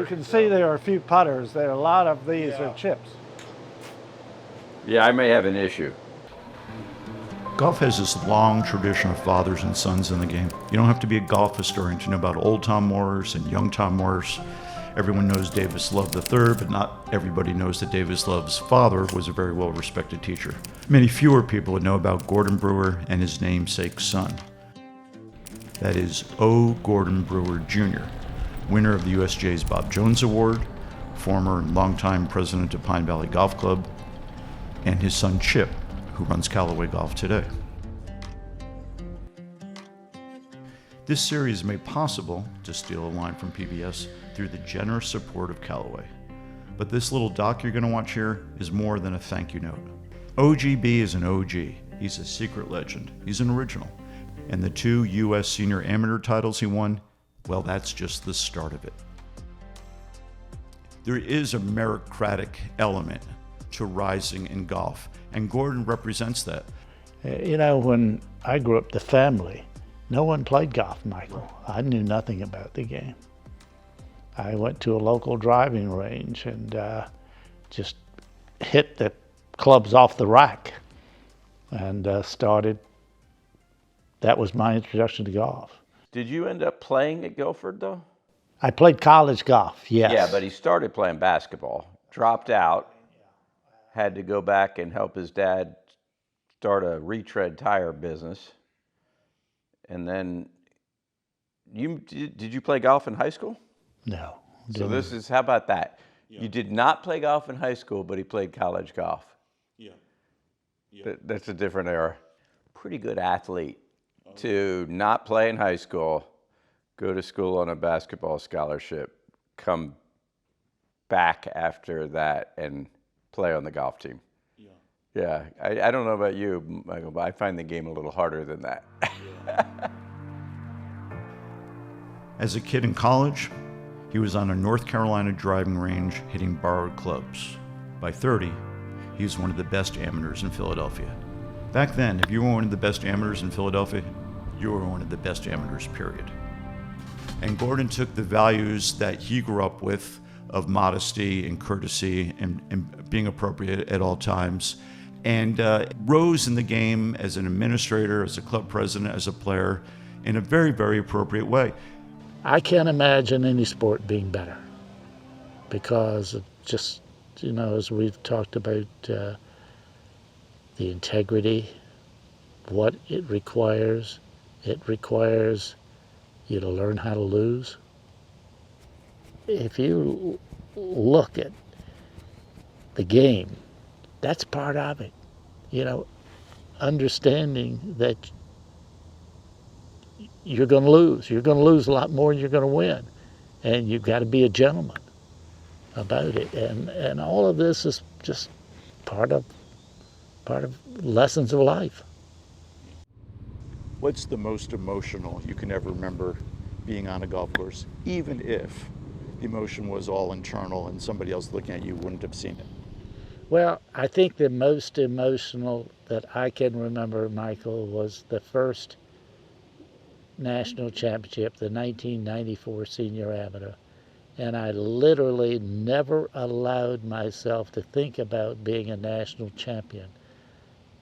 can see there are a few putters. There are a lot of these are chips. Yeah, I may have an issue. Golf has this long tradition of fathers and sons in the game. You don't have to be a golf historian to know about old Tom Morris and young Tom Morris. Everyone knows Davis Love III, but not everybody knows that Davis Love's father was a very well-respected teacher. Many fewer people would know about Gordon Brewer and his namesake son. That is O. Gordon Brewer Jr., winner of the USGA's Bob Jones Award, former and longtime president of Pine Valley Golf Club, and his son Chip, who runs Callaway Golf today. This series is made possible, to steal a line from PBS, through the generous support of Callaway. But this little doc you're going to watch here is more than a thank you note. OGB is an OG. He's a secret legend. He's an original. And the 2 U.S. Senior Amateur titles he won, well, that's just the start of it. There is a meritocratic element to rising in golf, and Gordon represents that. You know, when I grew up, the family, no one played golf, Michael. I knew nothing about the game. I went to a local driving range and just hit the clubs off the rack and started. That was my introduction to golf. Did you end up playing at Guilford, though? I played college golf, yes. Yeah, but he started playing basketball, dropped out, had to go back and help his dad start a retread tire business. And then, did you play golf in high school? No. So this is, how about that? Yeah. You did not play golf in high school, but he played college golf. Yeah. That's a different era. Pretty good athlete to not play in high school, go to school on a basketball scholarship, come back after that and play on the golf team. Yeah, I don't know about you, Michael, but I find the game a little harder than that. As a kid in college, he was on a North Carolina driving range hitting borrowed clubs. By 30, he was one of the best amateurs in Philadelphia. Back then, if you were one of the best amateurs in Philadelphia, you were one of the best amateurs, period. And Gordon took the values that he grew up with of modesty and courtesy and being appropriate at all times, and rose in the game as an administrator, as a club president, as a player, in a very, very appropriate way. I can't imagine any sport being better because of just, you know, as we've talked about, the integrity, what it requires. It requires you to learn how to lose. If you look at the game, that's part of it. You know, understanding that you're going to lose. You're going to lose a lot more than you're going to win. And you've got to be a gentleman about it. And all of this is just part of lessons of life. What's the most emotional you can ever remember being on a golf course, even if the emotion was all internal and somebody else looking at you wouldn't have seen it? Well, I think the most emotional that I can remember, Michael, was the first national championship, the 1994 Senior Amateur. And I literally never allowed myself to think about being a national champion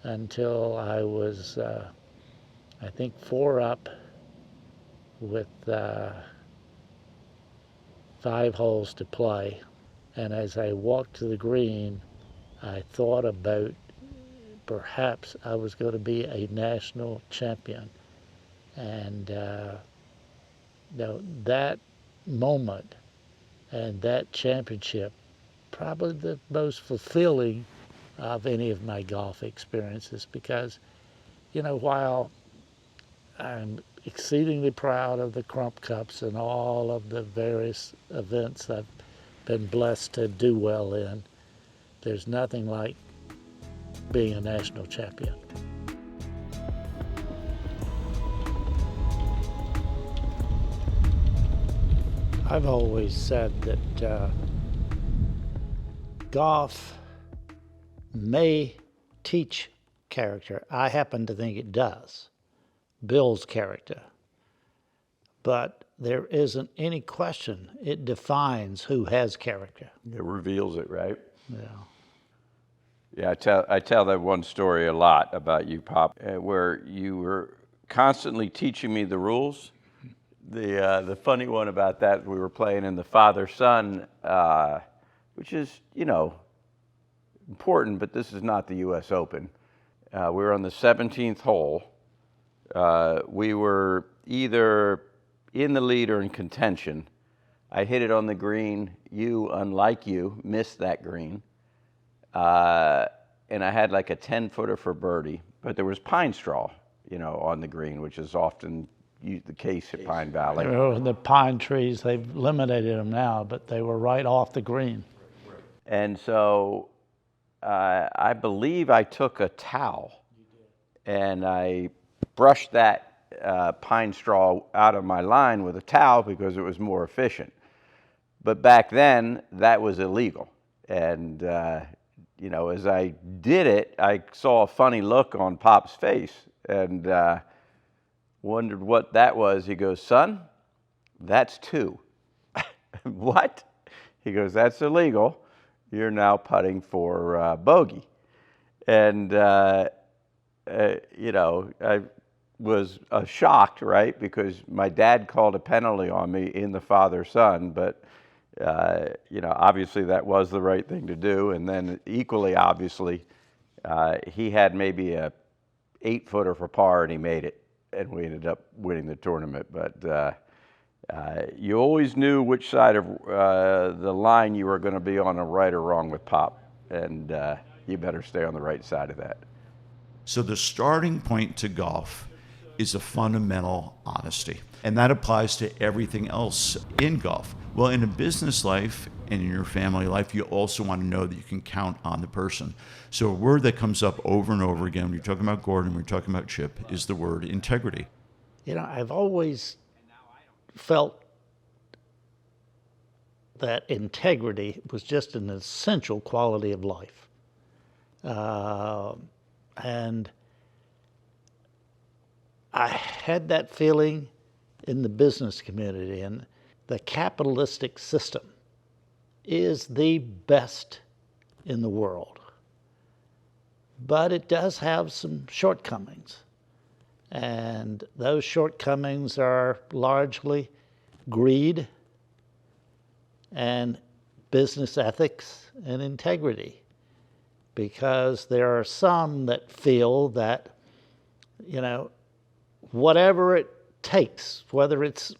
until I was, I think, 4 up with 5 holes to play. And as I walked to the green, I thought about perhaps I was going to be a national champion. And that moment and that championship, probably the most fulfilling of any of my golf experiences, because, you know, while I'm exceedingly proud of the Crump Cups and all of the various events I've been blessed to do well in, there's nothing like being a national champion. I've always said that golf may teach character. I happen to think it does, builds character. But there isn't any question. It defines who has character. It reveals it, right? Yeah. Yeah, I tell that one story a lot about you, Pop, where you were constantly teaching me the rules. The funny one about that, we were playing in the father-son, which is, important, but this is not the U.S. Open. We were on the 17th hole. We were either in the lead or in contention. I hit it on the green. You, unlike you, missed that green. And I had like a 10-footer for birdie, but there was pine straw, on the green, which is often the case at Pine Valley. The pine trees, they've eliminated them now, but they were right off the green. And so I believe I took a towel and I brushed that pine straw out of my line with a towel because it was more efficient. But back then, that was illegal. And, as I did it, I saw a funny look on Pop's face and wondered what that was. He goes, "Son, that's two." What? He goes, "That's illegal. You're now putting for bogey." And, I was shocked, right? Because my dad called a penalty on me in the father-son, but, obviously that was the right thing to do. And then equally obviously, he had maybe a 8-footer for par and he made it. And we ended up winning the tournament. But you always knew which side of the line you were going to be on, a right or wrong with Pop. And you better stay on the right side of that. So the starting point to golf is a fundamental honesty. And that applies to everything else in golf. Well, in a business life and in your family life, you also want to know that you can count on the person. So a word that comes up over and over again when you're talking about Gordon, when you're talking about Chip, is the word integrity. I've always felt that integrity was just an essential quality of life. And I had that feeling in the business community, and the capitalistic system is the best in the world. But it does have some shortcomings. And those shortcomings are largely greed and business ethics and integrity. Because there are some that feel that, whatever it takes, whether it's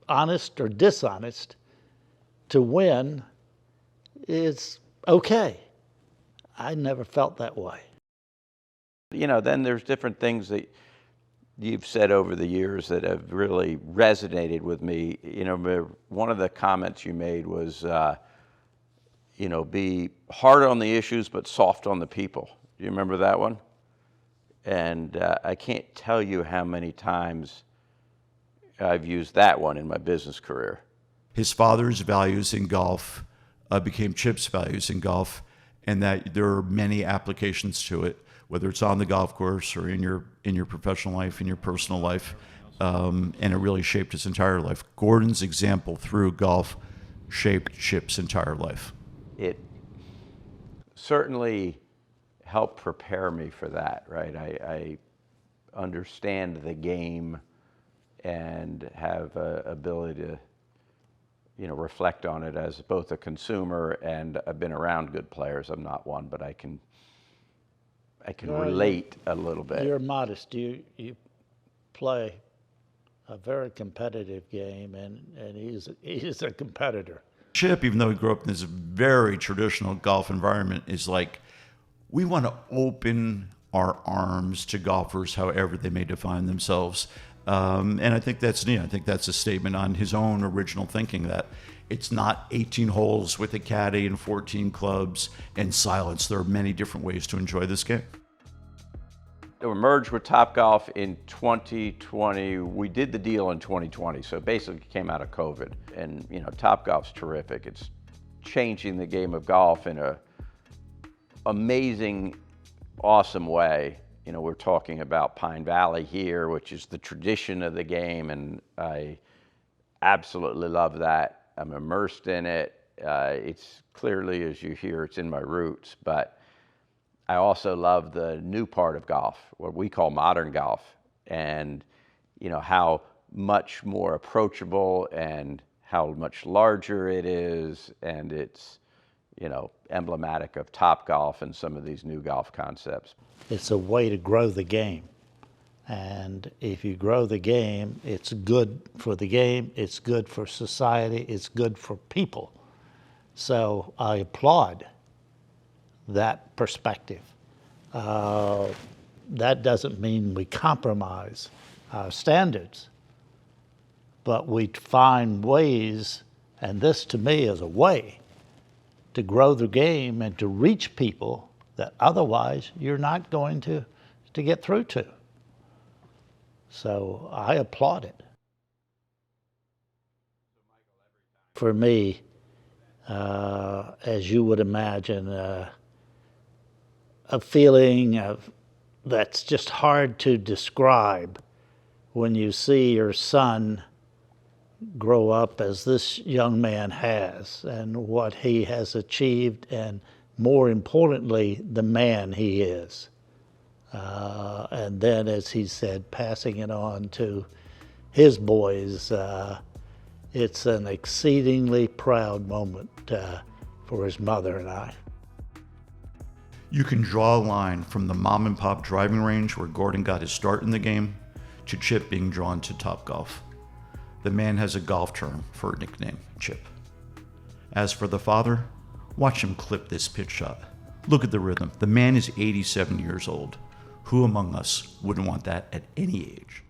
honest or dishonest, to win is okay. I never felt that way. Then there's different things that you've said over the years that have really resonated with me. One of the comments you made was, be hard on the issues but soft on the people. Do you remember that one? And I can't tell you how many times I've used that one in my business career. His father's values in golf became Chip's values in golf, and that there are many applications to it, whether it's on the golf course or in your professional life, in your personal life, and it really shaped his entire life. Gordon's example through golf shaped Chip's entire life. It certainly helped prepare me for that, right? I understand the game and have an ability to, reflect on it as both a consumer, and I've been around good players. I'm not one, but I can relate a little bit. You're modest. You play a very competitive game, and he's a competitor. Chip, even though he grew up in this very traditional golf environment, is like, we want to open our arms to golfers however they may define themselves. And I think that's neat. I think that's a statement on his own original thinking, that it's not 18 holes with a caddy and 14 clubs and silence. There are many different ways to enjoy this game. We merged with Topgolf in 2020. We did the deal in 2020, so it basically came out of COVID. And Topgolf's terrific. It's changing the game of golf in a amazing, awesome way. We're talking about Pine Valley here, which is the tradition of the game, and I absolutely love that. I'm immersed in it. It's clearly, as you hear, it's in my roots, but I also love the new part of golf, what we call modern golf, and how much more approachable and how much larger it is, and it's emblematic of Topgolf and some of these new golf concepts. It's a way to grow the game. And if you grow the game, it's good for the game, it's good for society, it's good for people. So I applaud that perspective. That doesn't mean we compromise our standards, but we find ways, and this to me is a way to grow the game and to reach people that otherwise you're not going to get through to. So I applaud it. For me, as you would imagine, a feeling that's just hard to describe when you see your son grow up as this young man has, and what he has achieved, and more importantly, the man he is. And then, as he said, passing it on to his boys, it's an exceedingly proud moment for his mother and I. You can draw a line from the mom and pop driving range where Gordon got his start in the game to Chip being drawn to Topgolf. The man has a golf term for a nickname, Chip. As for the father, watch him clip this pitch shot. Look at the rhythm. The man is 87 years old. Who among us wouldn't want that at any age?